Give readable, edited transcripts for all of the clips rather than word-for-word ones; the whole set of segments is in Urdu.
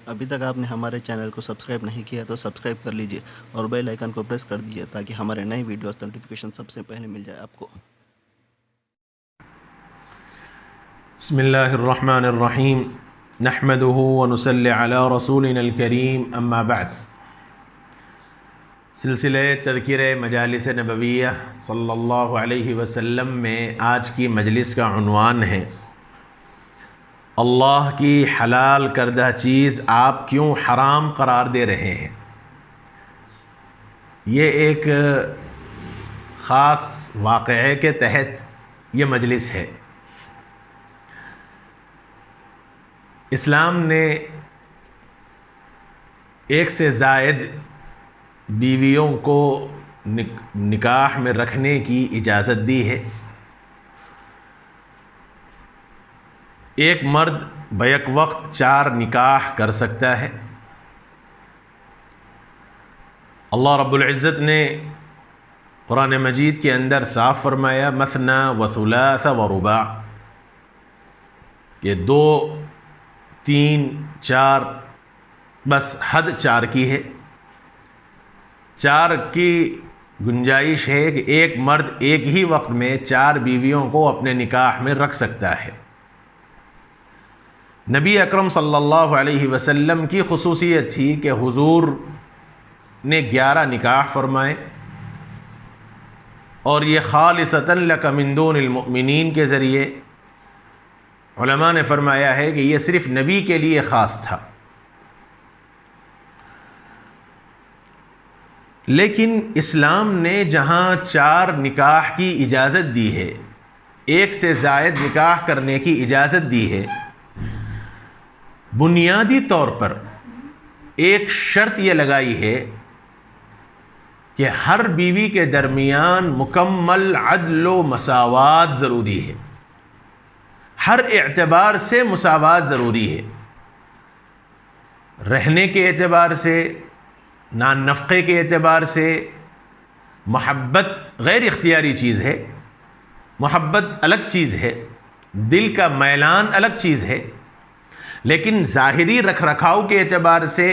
ابھی تک آپ نے ہمارے چینل کو سبسکرائب نہیں کیا تو سبسکرائب کر لیجئے اور بیل آئیکن کو پریس کر دیجئے تاکہ ہمارے نئے ویڈیوز نوٹیفیکیشن سب سے پہلے مل جائے آپ کو۔ بسم اللہ الرحمن الرحیم نحمده ونصلی علی رسولنا الکریم اما بعد۔ سلسلہ تذکرہ مجالس نبویہ صلی اللہ علیہ وسلم میں آج کی مجلس کا عنوان ہے اللہ کی حلال کردہ چیز آپ کیوں حرام قرار دے رہے ہیں۔ یہ ایک خاص واقعے کے تحت یہ مجلس ہے۔ اسلام نے ایک سے زائد بیویوں کو نکاح میں رکھنے کی اجازت دی ہے۔ ایک مرد بیک وقت 4 نکاح کر سکتا ہے۔ اللہ رب العزت نے قرآن مجید کے اندر صاف فرمایا مثنی و ثلاث و رباع، کہ 2 3 4 بس حد 4 کی ہے۔ 4 کی گنجائش ہے کہ ایک مرد ایک ہی وقت میں 4 بیویوں کو اپنے نکاح میں رکھ سکتا ہے۔ نبی اکرم صلی اللہ علیہ وسلم کی خصوصیت تھی کہ حضور نے 11 نکاح فرمائے، اور یہ خالصتاً لک من دون المؤمنین کے ذریعے علماء نے فرمایا ہے کہ یہ صرف نبی کے لیے خاص تھا۔ لیکن اسلام نے جہاں 4 نکاح کی اجازت دی ہے، ایک سے زائد نکاح کرنے کی اجازت دی ہے، بنیادی طور پر ایک شرط یہ لگائی ہے کہ ہر بیوی کے درمیان مکمل عدل و مساوات ضروری ہے۔ ہر اعتبار سے مساوات ضروری ہے، رہنے کے اعتبار سے، نان نفقے کے اعتبار سے۔ محبت غیر اختیاری چیز ہے، محبت الگ چیز ہے، دل کا میلان الگ چیز ہے، لیکن ظاہری رکھ رکھاؤ کے اعتبار سے،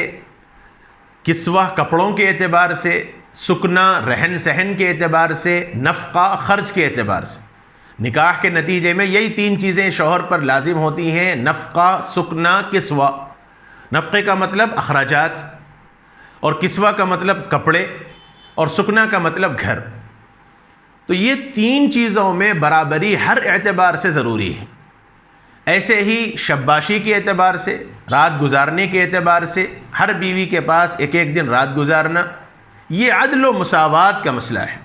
کسوہ کپڑوں کے اعتبار سے، سکنا رہن سہن کے اعتبار سے، نفقہ خرچ کے اعتبار سے، نکاح کے نتیجے میں یہی 3 چیزیں شوہر پر لازم ہوتی ہیں: نفقہ، سکنا، کسوہ۔ نفقے کا مطلب اخراجات، اور کسوہ کا مطلب کپڑے، اور سکنا کا مطلب گھر۔ تو یہ 3 چیزوں میں برابری ہر اعتبار سے ضروری ہے۔ ایسے ہی شباشی کے اعتبار سے، رات گزارنے کے اعتبار سے، ہر بیوی کے پاس ایک ایک دن رات گزارنا، یہ عدل و مساوات کا مسئلہ ہے۔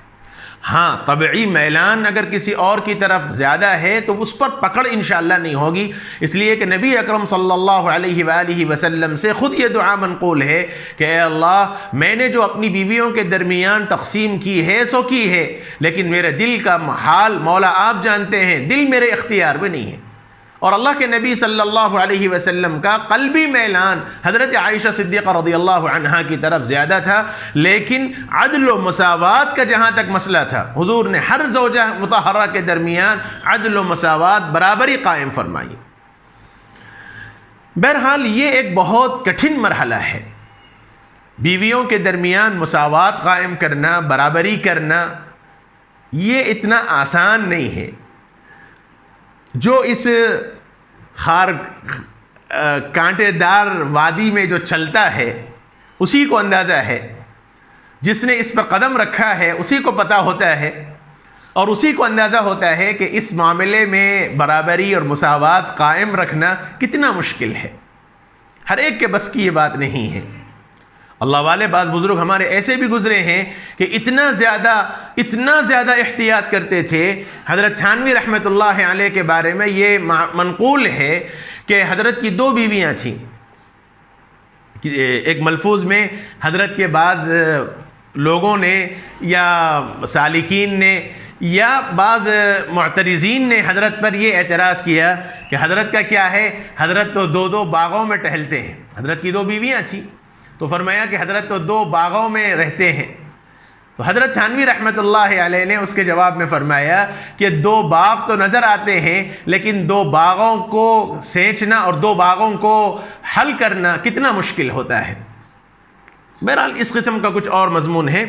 ہاں، طبعی میلان اگر کسی اور کی طرف زیادہ ہے تو اس پر پکڑ انشاءاللہ نہیں ہوگی، اس لیے کہ نبی اکرم صلی اللہ علیہ وآلہ وسلم سے خود یہ دعا منقول ہے کہ اے اللہ، میں نے جو اپنی بیویوں کے درمیان تقسیم کی ہے سو کی ہے، لیکن میرے دل کا حال مولا آپ جانتے ہیں، دل میرے اختیار میں نہیں ہے۔ اور اللہ کے نبی صلی اللہ علیہ وسلم کا قلبی میلان حضرت عائشہ صدیقہ رضی اللہ عنہا کی طرف زیادہ تھا، لیکن عدل و مساوات کا جہاں تک مسئلہ تھا، حضور نے ہر زوجہ مطہرہ کے درمیان عدل و مساوات برابری قائم فرمائی۔ بہرحال یہ ایک بہت کٹھن مرحلہ ہے، بیویوں کے درمیان مساوات قائم کرنا، برابری کرنا، یہ اتنا آسان نہیں ہے۔ جو اس کانٹے دار وادی میں جو چلتا ہے اسی کو اندازہ ہے، جس نے اس پر قدم رکھا ہے اسی کو پتہ ہوتا ہے، اور اسی کو اندازہ ہوتا ہے کہ اس معاملے میں برابری اور مساوات قائم رکھنا کتنا مشکل ہے۔ ہر ایک کے بس کی یہ بات نہیں ہے۔ اللہ والے بعض بزرگ ہمارے ایسے بھی گزرے ہیں کہ اتنا زیادہ احتیاط کرتے تھے۔ حضرت تھانوی رحمۃ اللہ علیہ کے بارے میں یہ منقول ہے کہ حضرت کی 2 بیویاں تھیں۔ ایک ملفوظ میں حضرت کے بعض لوگوں نے یا سالکین نے یا بعض معترضین نے حضرت پر یہ اعتراض کیا کہ حضرت کا کیا ہے، حضرت تو 2 باغوں میں ٹہلتے ہیں۔ حضرت کی 2 بیویاں تھیں، تو فرمایا کہ حضرت تو 2 باغوں میں رہتے ہیں، تو حضرت تھانوی رحمۃ اللہ علیہ نے اس کے جواب میں فرمایا کہ 2 باغ تو نظر آتے ہیں، لیکن 2 باغوں کو سینچنا اور 2 باغوں کو حل کرنا کتنا مشکل ہوتا ہے۔ بہرحال اس قسم کا کچھ اور مضمون ہے۔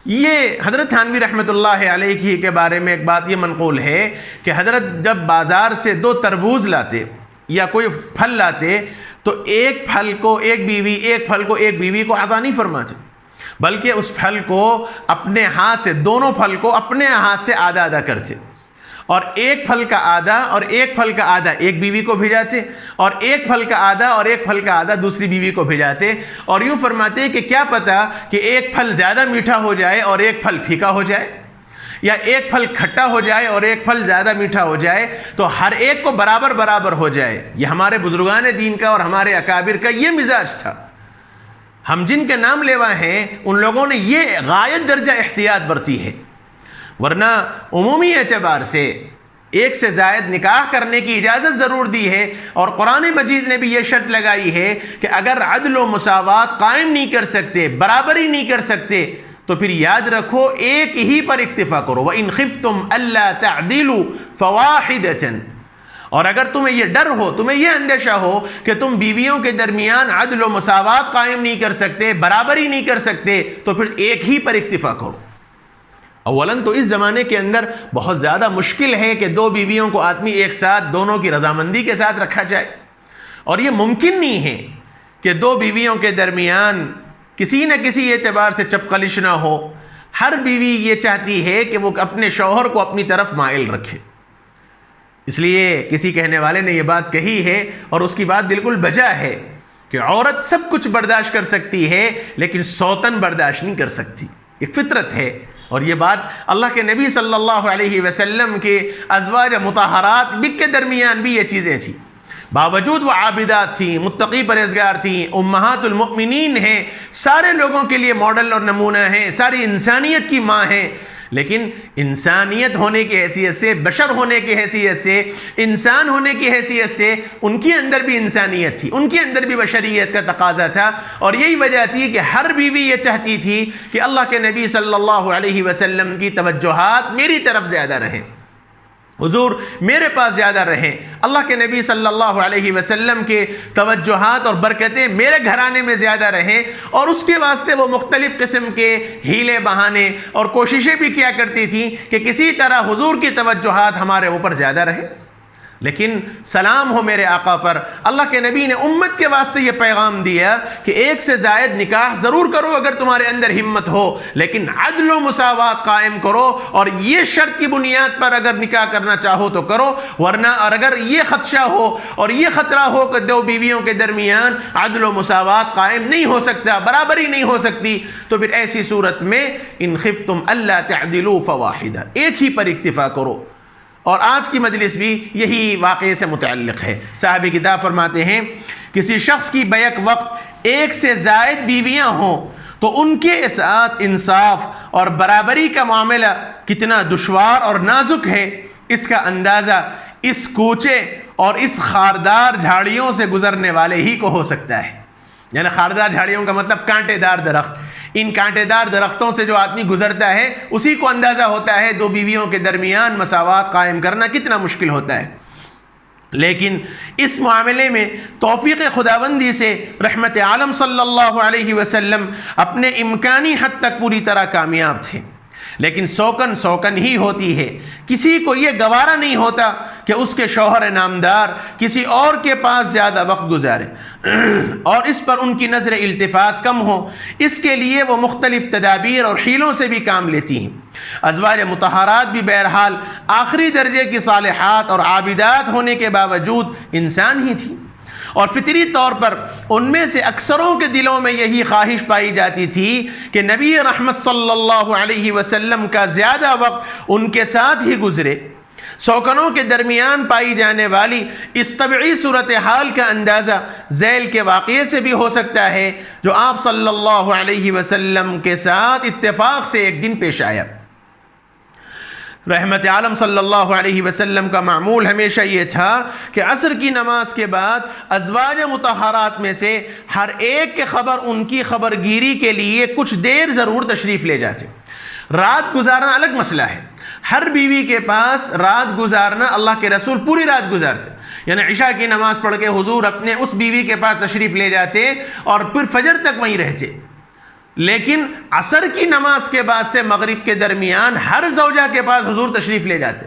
یہ حضرت تھانوی رحمۃ اللہ علیہ کے بارے میں ایک بات یہ منقول ہے کہ حضرت جب بازار سے 2 تربوز لاتے یا کوئی پھل لاتے تو ایک پھل کو ایک بیوی کو عطا نہیں فرماتے، بلکہ اس پھل کو اپنے ہاتھ سے، دونوں پھل کو اپنے ہاتھ سے آدھا آدھا کرتے، اور ایک پھل کا آدھا اور ایک پھل کا آدھا ایک بیوی کو بھیجاتے، اور ایک پھل کا آدھا اور ایک پھل کا آدھا دوسری بیوی کو بھیجاتے، اور یوں فرماتے کہ کیا پتہ کہ ایک پھل زیادہ میٹھا ہو جائے اور ایک پھل پھیکا ہو جائے، یا ایک پھل کھٹا ہو جائے اور ایک پھل زیادہ میٹھا ہو جائے، تو ہر ایک کو برابر برابر ہو جائے۔ یہ ہمارے بزرگان دین کا اور ہمارے اکابر کا یہ مزاج تھا۔ ہم جن کے نام لیوا ہیں ان لوگوں نے یہ غایت درجہ احتیاط برتی ہے، ورنہ عمومی اعتبار سے 1 سے زائد نکاح کرنے کی اجازت ضرور دی ہے، اور قرآن مجید نے بھی یہ شرط لگائی ہے کہ اگر عدل و مساوات قائم نہیں کر سکتے، برابری نہیں کر سکتے، تو پھر یاد رکھو ایک ہی پر اکتفا کرو۔ وَإِنْ خِفْتُمْ أَلَّا تَعْدِلُوا فَوَاحِدَةً، اور اگر تمہیں یہ ڈر ہو، تمہیں یہ اندیشہ ہو کہ تم بیویوں کے درمیان عدل و مساوات قائم نہیں کر سکتے، برابری نہیں کر سکتے، تو پھر ایک ہی پر اکتفا کرو۔ اولاً تو اس زمانے کے اندر بہت زیادہ مشکل ہے کہ 2 بیویوں کو آدمی ایک ساتھ دونوں کی رضامندی کے ساتھ رکھا جائے، اور یہ ممکن نہیں ہے کہ 2 بیویوں کے درمیان کسی نہ کسی اعتبار سے چپقلش نہ ہو۔ ہر بیوی یہ چاہتی ہے کہ وہ اپنے شوہر کو اپنی طرف مائل رکھے۔ اس لیے کسی کہنے والے نے یہ بات کہی ہے، اور اس کی بات بالکل بجا ہے، کہ عورت سب کچھ برداشت کر سکتی ہے لیکن سوتن برداشت نہیں کر سکتی۔ ایک فطرت ہے، اور یہ بات اللہ کے نبی صلی اللہ علیہ وسلم کے ازواج مطہرات کے درمیان بھی یہ چیزیں تھیں، باوجود وہ عابدات تھیں، متقی پرہیزگار تھیں، امہات المؤمنین ہیں، سارے لوگوں کے لیے ماڈل اور نمونہ ہیں، ساری انسانیت کی ماں ہیں، لیکن انسانیت ہونے کی حیثیت سے، بشر ہونے کی حیثیت سے، انسان ہونے کی حیثیت سے ان کے اندر بھی انسانیت تھی، ان کے اندر بھی بشریت کا تقاضا تھا، اور یہی وجہ تھی کہ ہر بیوی یہ چاہتی تھی کہ اللہ کے نبی صلی اللہ علیہ وسلم کی توجہات میری طرف زیادہ رہیں، حضور میرے پاس زیادہ رہیں، اللہ کے نبی صلی اللہ علیہ وسلم کے توجہات اور برکتیں میرے گھرانے میں زیادہ رہیں، اور اس کے واسطے وہ مختلف قسم کے ہیلے بہانے اور کوششیں بھی کیا کرتی تھیں کہ کسی طرح حضور کی توجہات ہمارے اوپر زیادہ رہیں۔ لیکن سلام ہو میرے آقا پر، اللہ کے نبی نے امت کے واسطے یہ پیغام دیا کہ 1 سے زائد نکاح ضرور کرو اگر تمہارے اندر ہمت ہو، لیکن عدل و مساوات قائم کرو، اور یہ شرط کی بنیاد پر اگر نکاح کرنا چاہو تو کرو، ورنہ اور اگر یہ خدشہ ہو اور یہ خطرہ ہو کہ 2 بیویوں کے درمیان عدل و مساوات قائم نہیں ہو سکتا، برابری نہیں ہو سکتی، تو پھر ایسی صورت میں ان خفتم الا تعدلوا فواحدہ، ایک ہی پر اکتفا کرو۔ اور آج کی مجلس بھی یہی واقعے سے متعلق ہے۔ صاحب کتاب فرماتے ہیں کسی شخص کی بیک وقت 1 سے زائد بیویاں ہوں تو ان کے ساتھ انصاف اور برابری کا معاملہ کتنا دشوار اور نازک ہے، اس کا اندازہ اس کوچے اور اس خاردار جھاڑیوں سے گزرنے والے ہی کو ہو سکتا ہے۔ یعنی خاردار جھاڑیوں کا مطلب کانٹے دار درخت، ان کانٹے دار درختوں سے جو آدمی گزرتا ہے اسی کو اندازہ ہوتا ہے 2 بیویوں کے درمیان مساوات قائم کرنا کتنا مشکل ہوتا ہے۔ لیکن اس معاملے میں توفیق خداوندی سے رحمت عالم صلی اللہ علیہ وسلم اپنے امکانی حد تک پوری طرح کامیاب تھے، لیکن سوکن ہی ہوتی ہے۔ کسی کو یہ گوارا نہیں ہوتا کہ اس کے شوہر نامدار کسی اور کے پاس زیادہ وقت گزارے اور اس پر ان کی نظر التفات کم ہو، اس کے لیے وہ مختلف تدابیر اور حیلوں سے بھی کام لیتی ہیں۔ ازواج مطہرات بھی بہرحال آخری درجے کی صالحات اور عابدات ہونے کے باوجود انسان ہی تھیں، اور فطری طور پر ان میں سے اکثروں کے دلوں میں یہی خواہش پائی جاتی تھی کہ نبی رحمت صلی اللہ علیہ وسلم کا زیادہ وقت ان کے ساتھ ہی گزرے۔ سوکنوں کے درمیان پائی جانے والی اس طبعی صورتحال کا اندازہ ذیل کے واقعے سے بھی ہو سکتا ہے جو آپ صلی اللہ علیہ وسلم کے ساتھ اتفاق سے ایک دن پیش آیا۔ رحمت عالم صلی اللہ علیہ وسلم کا معمول ہمیشہ یہ تھا کہ عصر کی نماز کے بعد ازواج مطہرات میں سے ہر ایک کے خبر ان کی خبر گیری کے لیے کچھ دیر ضرور تشریف لے جاتے، رات گزارنا الگ مسئلہ ہے. ہر بیوی کے پاس رات گزارنا، اللہ کے رسول پوری رات گزارتے، یعنی عشاء کی نماز پڑھ کے حضور اپنے اس بیوی کے پاس تشریف لے جاتے اور پھر فجر تک وہیں رہتے. لیکن عصر کی نماز کے بعد سے مغرب کے درمیان ہر زوجہ کے پاس حضور تشریف لے جاتے.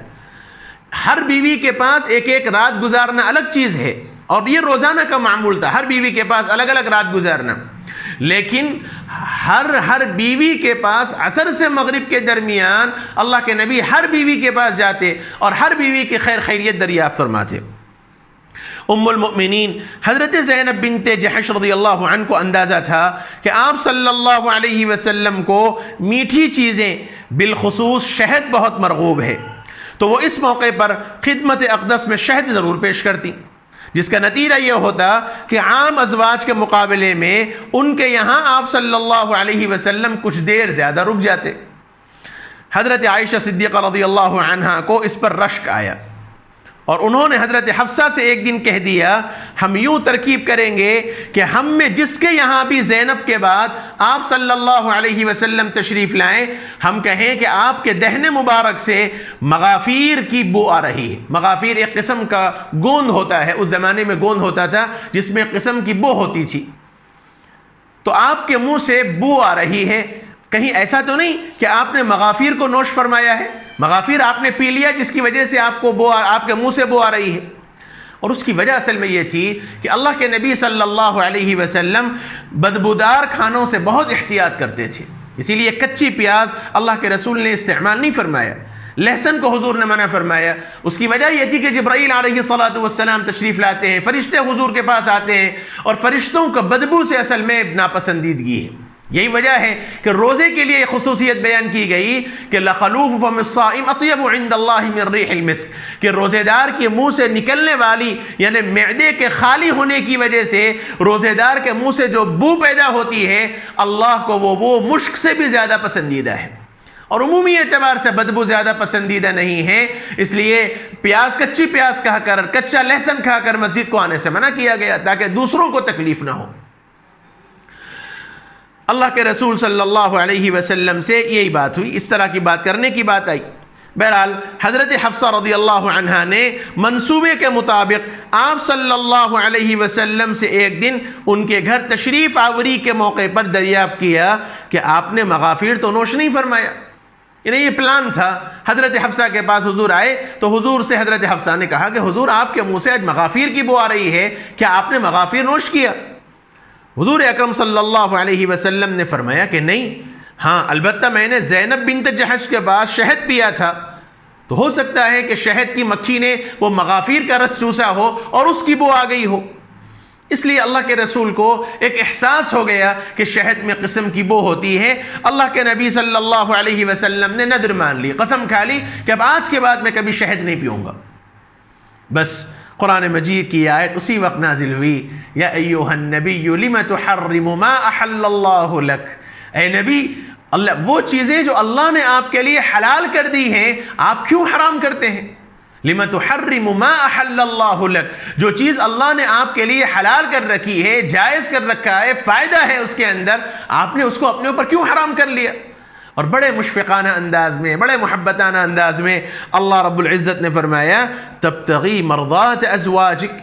ہر بیوی کے پاس ایک ایک رات گزارنا الگ چیز ہے، اور یہ روزانہ کا معمول تھا، ہر بیوی کے پاس الگ الگ رات گزارنا. لیکن ہر بیوی کے پاس عصر سے مغرب کے درمیان اللہ کے نبی ہر بیوی کے پاس جاتے اور ہر بیوی کی خیر خیریت دریافت فرماتے. ام المؤمنین حضرت زینب بنت جحش رضی اللہ عنہ کو اندازہ تھا کہ آپ صلی اللہ علیہ وسلم کو میٹھی چیزیں بالخصوص شہد بہت مرغوب ہے، تو وہ اس موقع پر خدمت اقدس میں شہد ضرور پیش کرتی، جس کا نتیجہ یہ ہوتا کہ عام ازواج کے مقابلے میں ان کے یہاں آپ صلی اللہ علیہ وسلم کچھ دیر زیادہ رک جاتے. حضرت عائشہ صدیقہ رضی اللہ عنہا کو اس پر رشک آیا، اور انہوں نے حضرت حفصہ سے ایک دن کہہ دیا، ہم یوں ترکیب کریں گے کہ ہم میں جس کے یہاں بھی زینب کے بعد آپ صلی اللہ علیہ وسلم تشریف لائیں، ہم کہیں کہ آپ کے دہنے مبارک سے مغافیر کی بو آ رہی ہے. مغافیر ایک قسم کا گوند ہوتا ہے، اس زمانے میں گوند ہوتا تھا جس میں ایک قسم کی بو ہوتی تھی، تو آپ کے منہ سے بو آ رہی ہے. کہیں ایسا تو نہیں کہ آپ نے مغافیر کو نوش فرمایا ہے؟ مغافیر آپ نے پی لیا جس کی وجہ سے آپ کے منہ سے بو آ رہی ہے. اور اس کی وجہ اصل میں یہ تھی کہ اللہ کے نبی صلی اللہ علیہ وسلم بدبودار کھانوں سے بہت احتیاط کرتے تھے، اسی لیے کچی پیاز اللہ کے رسول نے استعمال نہیں فرمایا، لہسن کو حضور نے منع فرمایا. اس کی وجہ یہ تھی کہ جبرائیل علیہ السلام تشریف لاتے ہیں، فرشتے حضور کے پاس آتے ہیں، اور فرشتوں کا بدبو سے اصل میں ناپسندیدگی ہے. یہی وجہ ہے کہ روزے کے لیے خصوصیت بیان کی گئی کہ لَخَلُوفُ فَمِ الصَّائِمِ أَطْيَبُ عِنْدَ اللَّهِ مِنْ رِيحِ الْمِسْكِ، کہ روزے دار کے منہ سے نکلنے والی، یعنی معدے کے خالی ہونے کی وجہ سے روزے دار کے منہ سے جو بو پیدا ہوتی ہے، اللہ کو وہ بو مشک سے بھی زیادہ پسندیدہ ہے، اور عمومی اعتبار سے بدبو زیادہ پسندیدہ نہیں ہے. اس لیے کچی پیاز کھا کر، کچا لہسن کھا کر مسجد کو آنے سے منع کیا گیا تاکہ دوسروں کو تکلیف نہ ہو. اللہ کے رسول صلی اللہ علیہ وسلم سے یہی بات ہوئی، اس طرح کی بات کرنے کی بات آئی. بہرحال حضرت حفصہ رضی اللہ عنہا نے منصوبے کے مطابق آپ صلی اللہ علیہ وسلم سے ایک دن ان کے گھر تشریف آوری کے موقع پر دریافت کیا کہ آپ نے مغافیر تو نوش نہیں فرمایا. یعنی یہ پلان تھا. حضرت حفصہ کے پاس حضور آئے تو حضور سے حضرت حفصہ نے کہا کہ حضور آپ کے منہ سے آج مغافیر کی بو آ رہی ہے، کیا آپ نے مغافیر نوش کیا؟ حضور اکرم صلی اللہ علیہ وسلم نے فرمایا کہ نہیں، ہاں البتہ میں نے زینب بنت جحش کے بعد شہد پیا تھا، تو ہو سکتا ہے کہ شہد کی مکھی نے وہ مغافیر کا رس چوسا ہو اور اس کی بو آ گئی ہو. اس لیے اللہ کے رسول کو ایک احساس ہو گیا کہ شہد میں قسم کی بو ہوتی ہے. اللہ کے نبی صلی اللہ علیہ وسلم نے نذر مان لی، قسم کھا لی کہ اب آج کے بعد میں کبھی شہد نہیں پیوں گا. بس قرآن مجید کی آیت اسی وقت نازل ہوئی، یا ایھا النبی لم تحرم ما احل اللہ لک، اے نبی اللہ وہ چیزیں جو اللہ نے آپ کے لیے حلال کر دی ہیں آپ کیوں حرام کرتے ہیں؟ لم تحرم ما احل اللہ لک، جو چیز اللہ نے آپ کے لیے حلال کر رکھی ہے، جائز کر رکھا ہے، فائدہ ہے اس کے اندر، آپ نے اس کو اپنے اوپر کیوں حرام کر لیا؟ اور بڑے مشفقانہ انداز میں، بڑے محبتانہ انداز میں اللہ رب العزت نے فرمایا تبتغی مرضات ازواجک،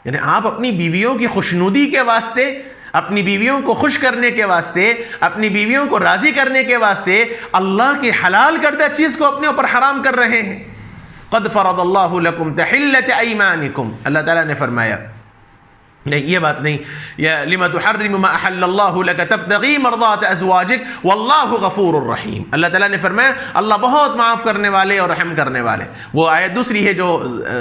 یعنی آپ اپنی بیویوں کی خوشنودی کے واسطے، اپنی بیویوں کو خوش کرنے کے واسطے، اپنی بیویوں کو راضی کرنے کے واسطے اللہ کی حلال کردہ چیز کو اپنے اوپر حرام کر رہے ہیں. قد فرض اللہ لکم تحلت ایمانکم، اللہ تعالیٰ نے فرمایا نہیں، یہ بات نہیں، یا لما تحرم ما احل اللہ لک تبتغی مرضات ازواجک واللہ غفور الرحیم. اللہ تعالیٰ نے فرمایا اللہ بہت معاف کرنے والے اور رحم کرنے والے. وہ آیت دوسری ہے جو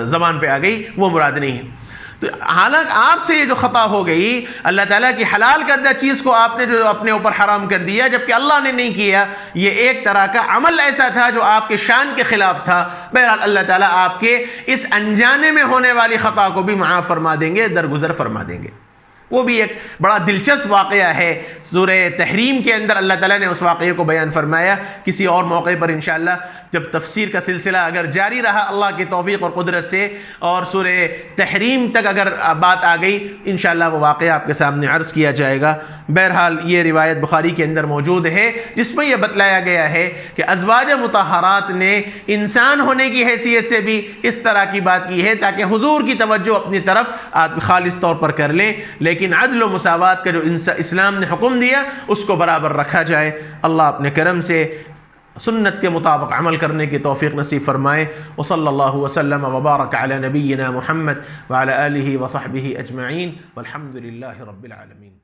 زبان پہ آ گئی، وہ مراد نہیں ہے. تو حالانکہ آپ سے یہ جو خطا ہو گئی، اللہ تعالیٰ کی حلال کردہ چیز کو آپ نے جو اپنے اوپر حرام کر دیا جبکہ اللہ نے نہیں کیا، یہ ایک طرح کا عمل ایسا تھا جو آپ کے شان کے خلاف تھا. بہرحال اللہ تعالیٰ آپ کے اس انجانے میں ہونے والی خطا کو بھی معاف فرما دیں گے، درگزر فرما دیں گے. وہ بھی ایک بڑا دلچسپ واقعہ ہے، سورہ تحریم کے اندر اللہ تعالیٰ نے اس واقعے کو بیان فرمایا۔ کسی اور موقع پر انشاءاللہ جب تفسیر کا سلسلہ اگر جاری رہا اللہ کی توفیق اور قدرت سے، اور سورہ تحریم تک اگر بات آ گئی، انشاءاللہ وہ واقعہ آپ کے سامنے عرض کیا جائے گا۔ بہرحال یہ روایت بخاری کے اندر موجود ہے، جس میں یہ بتلایا گیا ہے کہ ازواج مطہرات نے انسان ہونے کی حیثیت سے بھی اس طرح کی بات کی ہے تاکہ حضور کی توجہ اپنی طرف خالص طور پر کر لیں، لیکن عدل و مساوات کا جو اسلام نے حکم دیا اس کو برابر رکھا جائے۔ اللہ اپنے کرم سے سنت کے مطابق عمل کرنے کی توفیق نصیب فرمائے۔ وصلی اللہ وسلم وبارک علی نبینا محمد وعلی آلہ وصحبہ اجمعین والحمد للہ رب العالمین۔